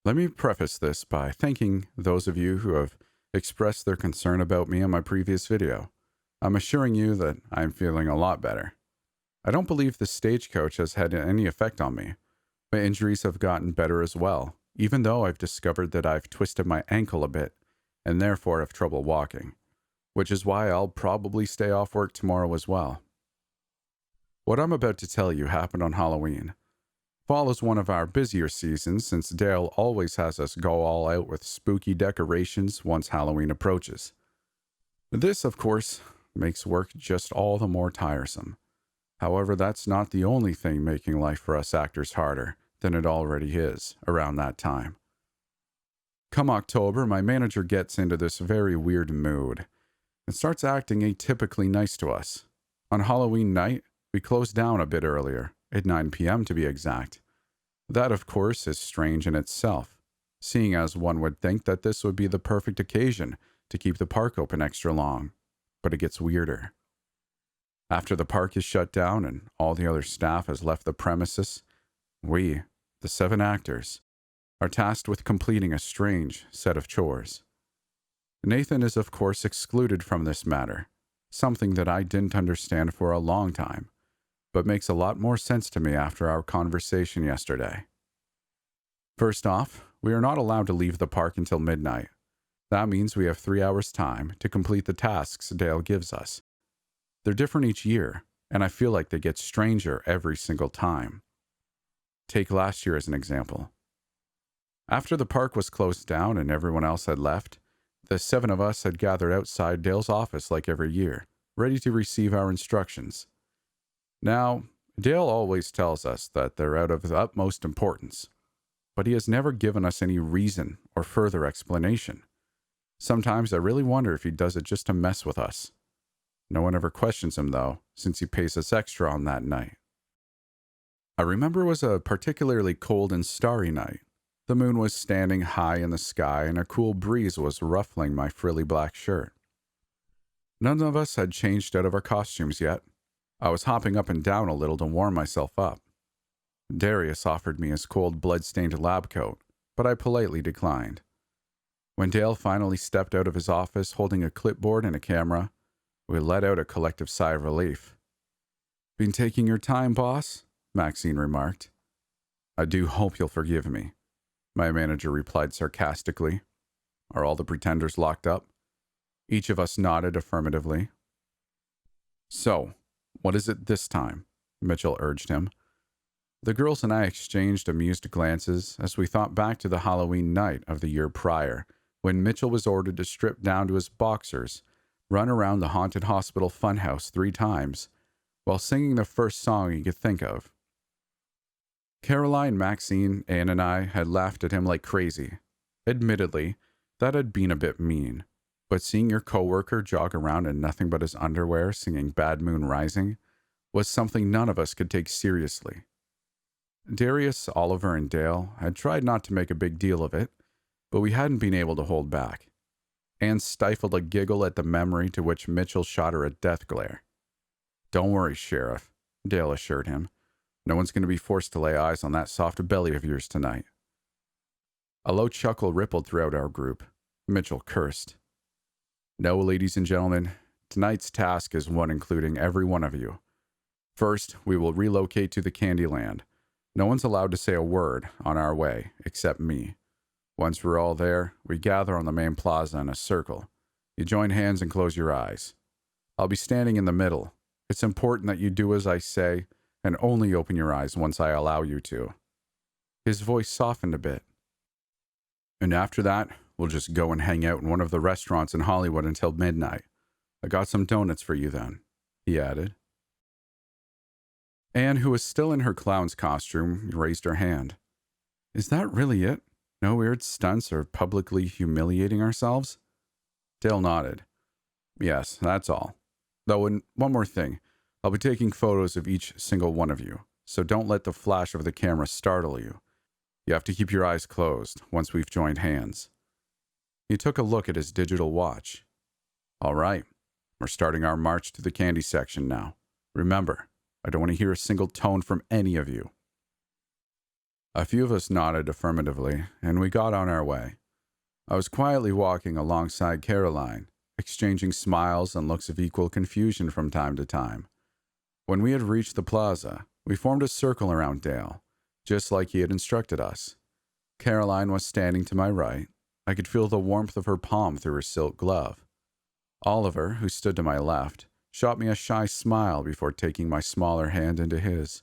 Let me preface this by thanking those of you who have expressed their concern about me in my previous video. I'm assuring you that I'm feeling a lot better. I don't believe the stagecoach has had any effect on me. My injuries have gotten better as well, even though I've discovered that I've twisted my ankle a bit and therefore have trouble walking, which is why I'll probably stay off work tomorrow as well. What I'm about to tell you happened on Halloween. Fall is one of our busier seasons since Dale always has us go all out with spooky decorations once Halloween approaches. This, of course, makes work just all the more tiresome. However, that's not the only thing making life for us actors harder than it already is around that time. Come October, my manager gets into this very weird mood and starts acting atypically nice to us. On Halloween night, we close down a bit earlier, at 9 p.m. to be exact. That, of course, is strange in itself, seeing as one would think that this would be the perfect occasion to keep the park open extra long. But it gets weirder. After the park is shut down and all the other staff has left the premises, we, the 7 actors, are tasked with completing a strange set of chores. Nathan is, of course, excluded from this matter, something that I didn't understand for a long time, but makes a lot more sense to me after our conversation yesterday. First off, we are not allowed to leave the park until midnight. That means we have 3 hours' time to complete the tasks Dale gives us. They're different each year, and I feel like they get stranger every single time. Take last year as an example. After the park was closed down and everyone else had left, the 7 of us had gathered outside Dale's office like every year, ready to receive our instructions. Now, Dale always tells us that they're out of the utmost importance, but he has never given us any reason or further explanation. Sometimes I really wonder if he does it just to mess with us. No one ever questions him, though, since he pays us extra on that night. I remember it was a particularly cold and starry night. The moon was standing high in the sky and a cool breeze was ruffling my frilly black shirt. None of us had changed out of our costumes yet. I was hopping up and down a little to warm myself up. Darius offered me his cold, blood-stained lab coat, but I politely declined. When Dale finally stepped out of his office holding a clipboard and a camera, we let out a collective sigh of relief. "Been taking your time, boss?" Maxine remarked. "I do hope you'll forgive me," my manager replied sarcastically. "Are all the pretenders locked up?" Each of us nodded affirmatively. "So, what is it this time?" Mitchell urged him. The girls and I exchanged amused glances as we thought back to the Halloween night of the year prior, when Mitchell was ordered to strip down to his boxers, run around the haunted hospital funhouse 3 times, while singing the first song he could think of. Caroline, Maxine, Anne, and I had laughed at him like crazy. Admittedly, that had been a bit mean, but seeing your coworker jog around in nothing but his underwear singing Bad Moon Rising was something none of us could take seriously. Darius, Oliver, and Dale had tried not to make a big deal of it, but we hadn't been able to hold back. Anne stifled a giggle at the memory, to which Mitchell shot her a death glare. "Don't worry, Sheriff," Dale assured him. "No one's going to be forced to lay eyes on that soft belly of yours tonight." A low chuckle rippled throughout our group. Mitchell cursed. "No, ladies and gentlemen, tonight's task is one including every one of you. First, we will relocate to the Candyland. No one's allowed to say a word on our way, except me. Once we're all there, we gather on the main plaza in a circle. You join hands and close your eyes. I'll be standing in the middle. It's important that you do as I say and only open your eyes once I allow you to." His voice softened a bit. "And after that, we'll just go and hang out in one of the restaurants in Hollywood until midnight. I got some donuts for you then," he added. Anne, who was still in her clown's costume, raised her hand. "Is that really it? No weird stunts or publicly humiliating ourselves?" Dale nodded. "Yes, that's all. Though, and one more thing. I'll be taking photos of each single one of you, so don't let the flash of the camera startle you. You have to keep your eyes closed once we've joined hands." He took a look at his digital watch. "All right, we're starting our march to the candy section now. Remember, I don't want to hear a single tone from any of you." A few of us nodded affirmatively, and we got on our way. I was quietly walking alongside Caroline, exchanging smiles and looks of equal confusion from time to time. When we had reached the plaza, we formed a circle around Dale, just like he had instructed us. Caroline was standing to my right. I could feel the warmth of her palm through her silk glove. Oliver, who stood to my left, shot me a shy smile before taking my smaller hand into his.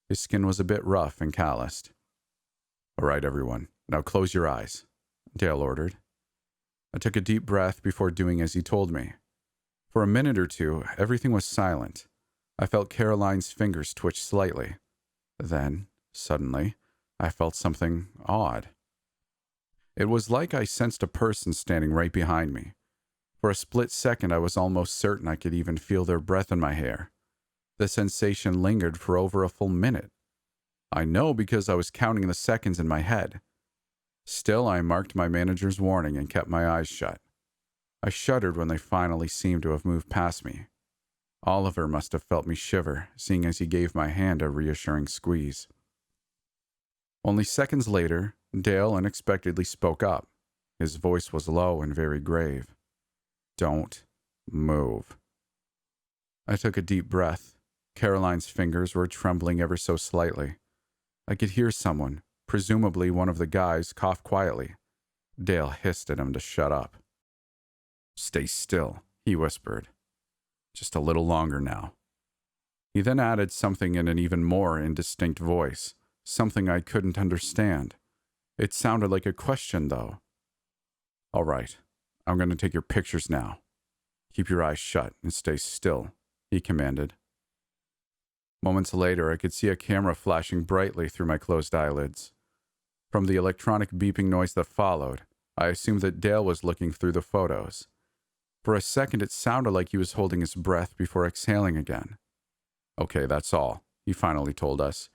His skin was a bit rough and calloused. "All right, everyone, now close your eyes," Dale ordered. I took a deep breath before doing as he told me. For a minute or two, everything was silent. I felt Caroline's fingers twitch slightly. Then, suddenly, I felt something odd. It was like I sensed a person standing right behind me. For a split second, I was almost certain I could even feel their breath in my hair. The sensation lingered for over a full minute. I know because I was counting the seconds in my head. Still, I marked my manager's warning and kept my eyes shut. I shuddered when they finally seemed to have moved past me. Oliver must have felt me shiver, seeing as he gave my hand a reassuring squeeze. Only seconds later, Dale unexpectedly spoke up. His voice was low and very grave. "Don't move." I took a deep breath. Caroline's fingers were trembling ever so slightly. I could hear someone, presumably one of the guys, cough quietly. Dale hissed at him to shut up. "Stay still," he whispered. "Just a little longer now." He then added something in an even more indistinct voice, something I couldn't understand. It sounded like a question, though. "All right, I'm going to take your pictures now. Keep your eyes shut and stay still," he commanded. Moments later, I could see a camera flashing brightly through my closed eyelids. From the electronic beeping noise that followed, I assumed that Dale was looking through the photos. For a second, it sounded like he was holding his breath before exhaling again. "Okay, that's all," he finally told us.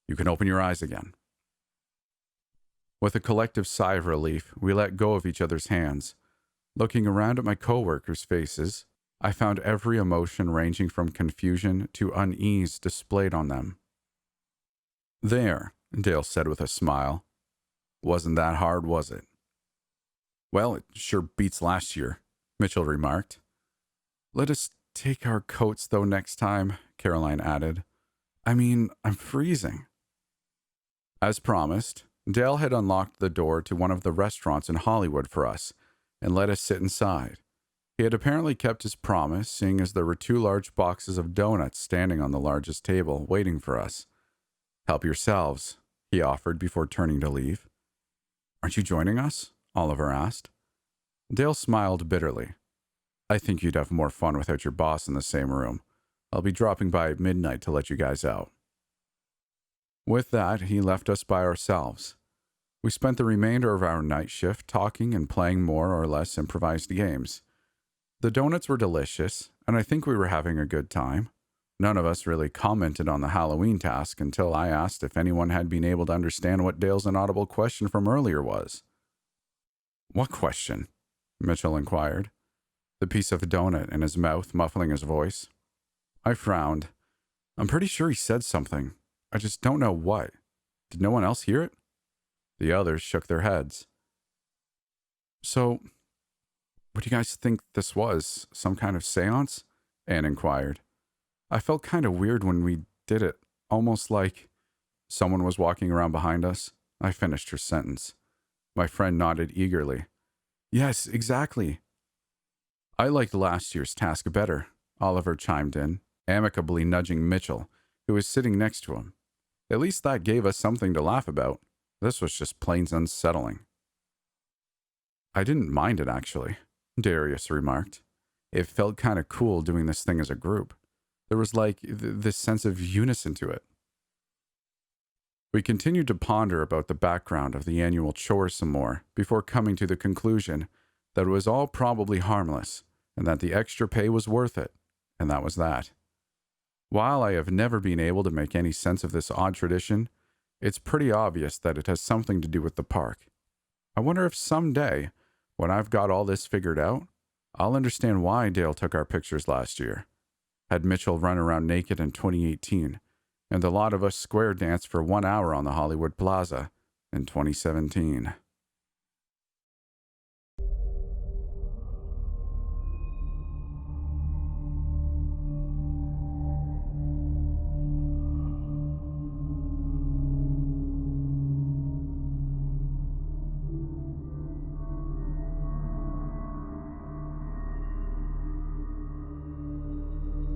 "You can open your eyes again." With a collective sigh of relief, we let go of each other's hands. Looking around at my coworkers' faces, I found every emotion ranging from confusion to unease displayed on them. "There," Dale said with a smile. "Wasn't that hard, was it?" "Well, it sure beats last year," Mitchell remarked. "Let us take our coats, though, next time," Caroline added. "I mean, I'm freezing." As promised, Dale had unlocked the door to one of the restaurants in Hollywood for us and let us sit inside. He had apparently kept his promise, seeing as there were 2 large boxes of donuts standing on the largest table, waiting for us. "Help yourselves," he offered before turning to leave. "Aren't you joining us?" Oliver asked. Dale smiled bitterly. "I think you'd have more fun without your boss in the same room. I'll be dropping by at midnight to let you guys out." With that, he left us by ourselves. We spent the remainder of our night shift talking and playing more or less improvised games. The donuts were delicious, and I think we were having a good time. None of us really commented on the Halloween task until I asked if anyone had been able to understand what Dale's inaudible question from earlier was. "What question?" Mitchell inquired, the piece of donut in his mouth muffling his voice. I frowned. I'm pretty sure he said something. I just don't know what. Did no one else hear it? The others shook their heads. "So, what do you guys think this was? Some kind of seance?" Anne inquired. I felt kind of weird when we did it, almost like someone was walking around behind us. I finished her sentence. My friend nodded eagerly. "Yes, exactly." "I liked last year's task better," Oliver chimed in, amicably nudging Mitchell, who was sitting next to him. "At least that gave us something to laugh about. This was just plain unsettling." "I didn't mind it, actually," Darius remarked. "It felt kind of cool doing this thing as a group. There was like this sense of unison to it." We continued to ponder about the background of the annual chore some more before coming to the conclusion that it was all probably harmless and that the extra pay was worth it, and that was that. While I have never been able to make any sense of this odd tradition, it's pretty obvious that it has something to do with the park. I wonder if someday, when I've got all this figured out, I'll understand why Dale took our pictures last year. Had Mitchell run around naked in 2018? and a lot of us square danced for 1 hour on the Hollywood Plaza in 2017.